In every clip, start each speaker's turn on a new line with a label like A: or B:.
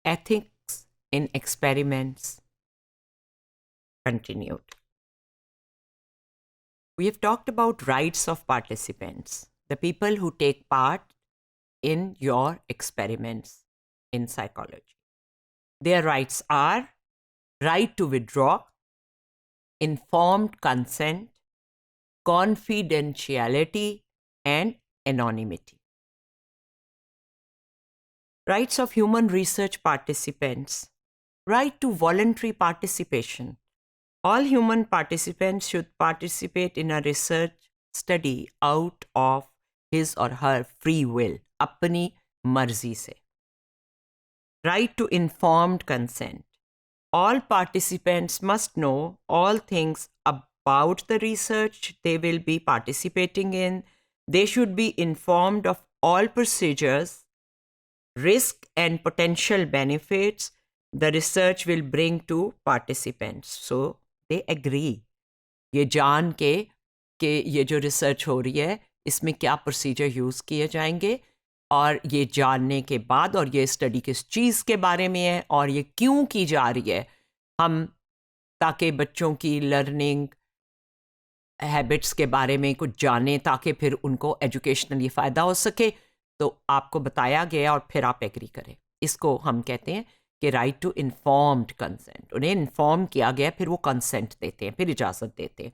A: ethics in experiments continued. We have talked about rights of participants, the people who take part in your experiments in psychology. Their rights are right to withdraw, informed consent, confidentiality, and anonymity. Rights of human research participants. Right to voluntary participation. All human participants should participate in a research study out of his or her free will, अपनी मर्जी से. Right to informed consent. All participants must know all things about the research they will be participating in. They should be informed of all procedures, risk and potential benefits the research will bring to participants. So they agree. ये जान के कि ये जो research हो रही है इसमें क्या प्रोसीजर यूज़ किए जाएंगे, और ये जानने के बाद, और ये स्टडी किस चीज़ के बारे में है और ये क्यों की जा रही है, हम ताकि बच्चों की लर्निंग हैबिट्स के बारे में कुछ जानें ताकि फिर उनको एजुकेशनली फ़ायदा हो सके, तो आपको बताया गया और फिर आप एग्री करें. इसको हम कहते हैं कि राइट टू इन्फॉर्म्ड कंसेंट. उन्हें इन्फॉर्म किया गया, फिर वो कंसेंट देते हैं, फिर इजाज़त देते हैं.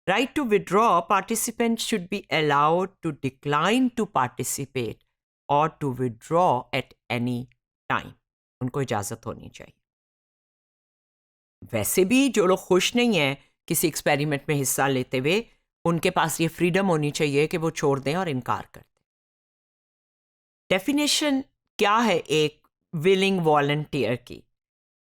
A: Right to withdraw. Participant should be allowed to decline to participate और to withdraw at any time. उनको इजाज़त होनी चाहिए. वैसे भी जो लोग खुश नहीं हैं किसी एक्सपेरिमेंट में हिस्सा लेते हुए, उनके पास ये फ्रीडम होनी चाहिए कि वो छोड़ दें और इनकार कर दें. डेफिनेशन क्या है एक विलिंग वॉलंटियर की,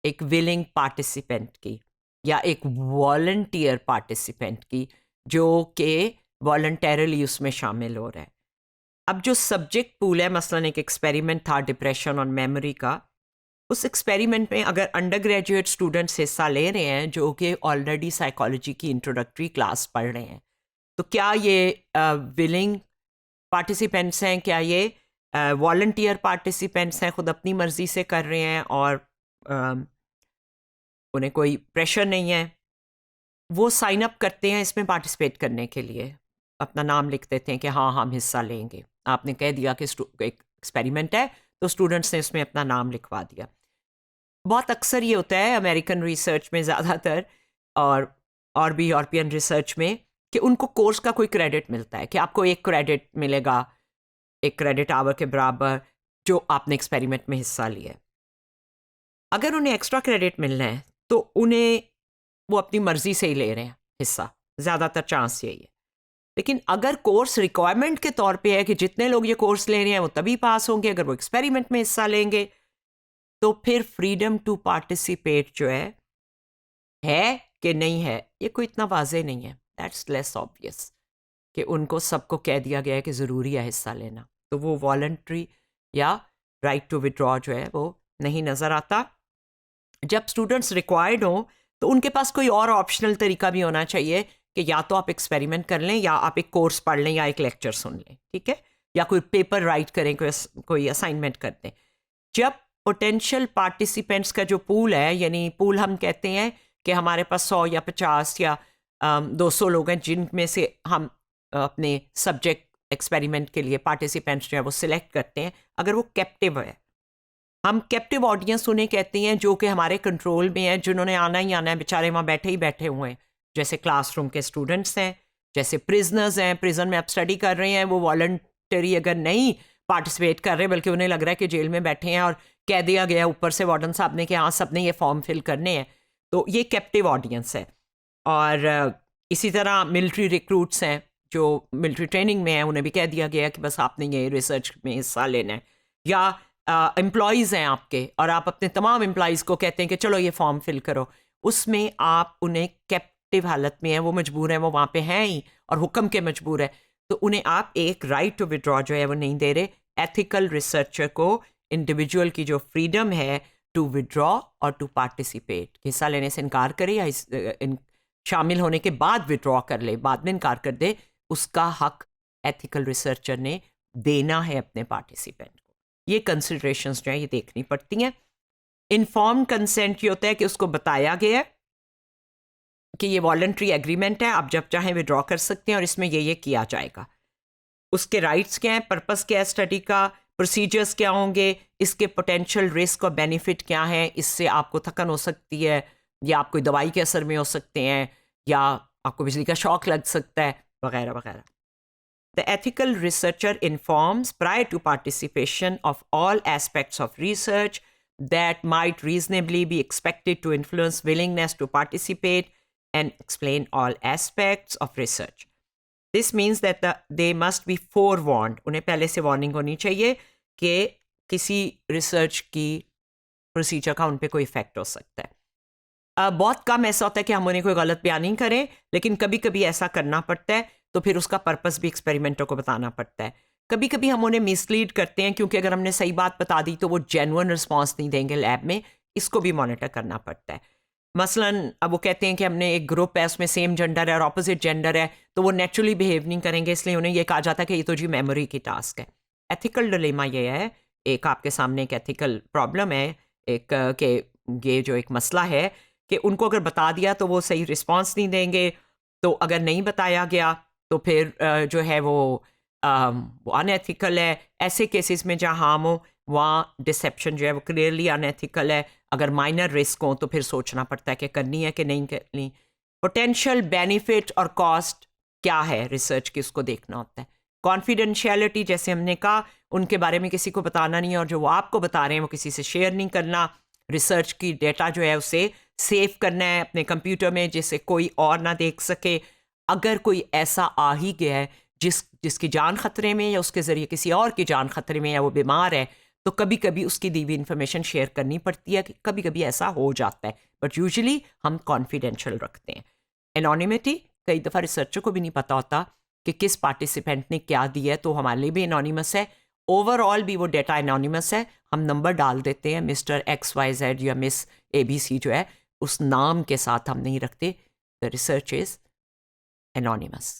A: एक विलिंग पार्टिसिपेंट की, या एक वॉलंटियर पार्टिसिपेंट की जो कि वॉलंटरली उसमें शामिल हो रहा है. अब जो सब्जेक्ट पूल है, मसलन एक एक्सपेरिमेंट था डिप्रेशन और मेमोरी का, उस एक्सपेरिमेंट में अगर अंडर ग्रेजुएट स्टूडेंट्स हिस्सा ले रहे हैं जो कि ऑलरेडी साइकोलॉजी की इंट्रोडक्टरी क्लास पढ़ रहे हैं, तो क्या ये विलिंग पार्टिसिपेंट्स हैं, क्या ये वॉलंटियर पार्टिसिपेंट्स हैं, खुद अपनी मर्जी से कर रहे हैं और उन्हें कोई प्रेशर नहीं है. वो साइन अप करते हैं इसमें पार्टिसिपेट करने के लिए, अपना नाम लिख देते हैं कि हाँ हम हिस्सा लेंगे. आपने कह दिया कि एक एक्सपेरिमेंट है तो स्टूडेंट्स ने इसमें अपना नाम लिखवा दिया. बहुत अक्सर ये होता है अमेरिकन रिसर्च में ज़्यादातर, और भी यूरोपियन रिसर्च में, कि उनको कोर्स का कोई क्रेडिट मिलता है, कि आपको एक क्रेडिट मिलेगा, एक क्रेडिट आवर के बराबर, जो आपने एक्सपेरिमेंट में हिस्सा लिया है. अगर उन्हें एक्स्ट्रा क्रेडिट मिलना है तो उन्हें वो अपनी मर्जी से ही ले रहे हैं हिस्सा, ज़्यादातर चांस यही है. लेकिन अगर कोर्स रिक्वायरमेंट के तौर पे है कि जितने लोग ये कोर्स ले रहे हैं वो तभी पास होंगे अगर वो एक्सपेरिमेंट में हिस्सा लेंगे, तो फिर फ्रीडम टू पार्टिसिपेट जो है कि नहीं है, ये कोई इतना वाजे नहीं है. दैट्स लेस ऑब्वियस कि उनको सबको कह दिया गया है कि ज़रूरी है हिस्सा लेना, तो वो वॉलंटरी या राइट टू विड्रॉ जो है वो नहीं नज़र आता. जब स्टूडेंट्स रिक्वायर्ड हों तो उनके पास कोई और ऑप्शनल तरीका भी होना चाहिए कि या तो आप एक्सपेरिमेंट कर लें, या आप एक कोर्स पढ़ लें, या एक लेक्चर सुन लें, ठीक है, या कोई पेपर राइट करें, कोई असाइनमेंट कर दें. जब पोटेंशियल पार्टिसिपेंट्स का जो पूल है, यानी पूल हम कहते हैं कि हमारे पास 100 या 50 या 200 लोग हैं जिनमें से हम अपने सब्जेक्ट एक्सपेरिमेंट के लिए पार्टिसिपेंट्स जो है वो सिलेक्ट करते हैं. अगर वो कैप्टिव है, हम कैप्टिव ऑडियंस उन्हें कहते हैं जो कि हमारे कंट्रोल में है, जिन्होंने आना ही आना है, बेचारे वहाँ बैठे ही बैठे हुए हैं, जैसे क्लासरूम के स्टूडेंट्स हैं, जैसे प्रिजनर्स हैं, प्रिजन में आप स्टडी कर रहे हैं, वो वॉलंटरी अगर नहीं पार्टिसिपेट कर रहे बल्कि उन्हें लग रहा है कि जेल में बैठे हैं और कह दिया गया ऊपर से वार्डन साहब ने कि हाँ सब ने ये फॉर्म फिल करने हैं, तो ये कैप्टिव ऑडियंस है. और इसी तरह मिलिट्री रिक्रूट्स हैं जो मिलिट्री ट्रेनिंग में हैं, उन्हें भी कह दिया गया कि बस आपने ये रिसर्च में हिस्सा लेना है. या एम्प्लॉयज़ हैं आपके और आप अपने तमाम एम्प्लॉयज़ को कहते हैं कि चलो ये फॉर्म फिल करो, उसमें आप उन्हें कैप्टिव हालत में हैं, वो मजबूर हैं, वो वहाँ पे हैं ही और हुक्म के मजबूर है, तो उन्हें आप एक राइट टू विड्रॉ जो है वो नहीं दे रहे. एथिकल रिसर्चर को इंडिविजुअल की जो फ्रीडम है टू विड्रॉ और टू पार्टिसिपेट, हिस्सा लेने से इनकार करे या शामिल होने के बाद विड्रॉ कर ले, बाद में इनकार कर दे, उसका हक एथिकल रिसर्चर ने देना है अपने पार्टिसिपेंट को. ये कंसिडरेशंस जो हैं ये देखनी पड़ती हैं. इन्फॉर्म्ड कंसेंट ये होता है कि उसको बताया गया है कि ये वॉलंटरी एग्रीमेंट है, आप जब चाहें विड्रॉ कर सकते हैं और इसमें ये किया जाएगा। उसके राइट्स क्या हैं, पर्पस क्या है स्टडी का, प्रोसीजर्स क्या होंगे, इसके पोटेंशियल रिस्क और बेनिफिट क्या हैं, इससे आपको थकन हो सकती है या आप कोई दवाई के असर में हो सकते हैं या आपको बिजली का शॉक लग सकता है, वगैरह वगैरह। The ethical researcher informs prior to participation of all aspects of research that might reasonably be expected to influence willingness to participate and explain all aspects of research. This means that they must be forewarned. उन्हें पहले से warning होनी चाहिए कि किसी research की procedure का उन पर कोई इफेक्ट हो सकता है। बहुत कम ऐसा होता है कि हम उन्हें कोई गलत बयानी करें, लेकिन कभी कभी ऐसा करना पड़ता है, तो फिर उसका पर्पस भी एक्सपेरिमेंटर को बताना पड़ता है। कभी कभी हम उन्हें मिसलीड करते हैं क्योंकि अगर हमने सही बात बता दी तो वो जेन्युइन रिस्पॉन्स नहीं देंगे लैब में, इसको भी मॉनिटर करना पड़ता है। मसलन अब वो कहते हैं कि हमने एक ग्रुप है उसमें सेम जेंडर है और ऑपोजिट जेंडर है, तो वो नेचुरली बिहेव नहीं करेंगे, इसलिए उन्हें ये कहा जाता है कि ये तो जी मेमोरी की टास्क है। एथिकल डिलेमा ये है, एक आपके सामने एक एथिकल प्रॉब्लम है, एक के ये जो एक मसला है कि उनको अगर बता दिया तो वो सही रिस्पॉन्स नहीं देंगे, तो अगर नहीं बताया गया तो फिर जो है वो अनएथिकल है। ऐसे केसेस में जहाँ हार्म हो वहाँ डिसेप्शन जो है वो क्लियरली अनएथिकल है। अगर माइनर रिस्क हो तो फिर सोचना पड़ता है कि करनी है कि नहीं करनी। पोटेंशियल बेनिफिट और कॉस्ट क्या है रिसर्च की, उसको देखना होता है। कॉन्फिडेंशियलिटी जैसे हमने कहा, उनके बारे में किसी को बताना नहीं है और जो वो आपको बता रहे हैं वो किसी से शेयर नहीं करना। रिसर्च की डेटा जो है उसे सेव करना है अपने कंप्यूटर में जिससे कोई और ना देख सके। अगर कोई ऐसा आ ही गया है जिसकी जान खतरे में या उसके ज़रिए किसी और की जान खतरे में या वो बीमार है, तो कभी कभी उसकी दी हुई इन्फॉर्मेशन शेयर करनी पड़ती है। कभी कभी ऐसा हो जाता है, बट यूजुअली हम कॉन्फिडेंशियल रखते हैं। एनोनिमिटी, कई दफ़ा रिसर्चर को भी नहीं पता होता कि किस पार्टिसिपेंट ने क्या दिया है, तो हमारे लिए भी एनोनिमस है। ओवरऑल भी वो डेटा एनोनिमस है, हम नंबर डाल देते हैं, मिस्टर XYZ या मिस ABC जो है उस नाम के साथ हम नहीं रखते। The research is anonymous.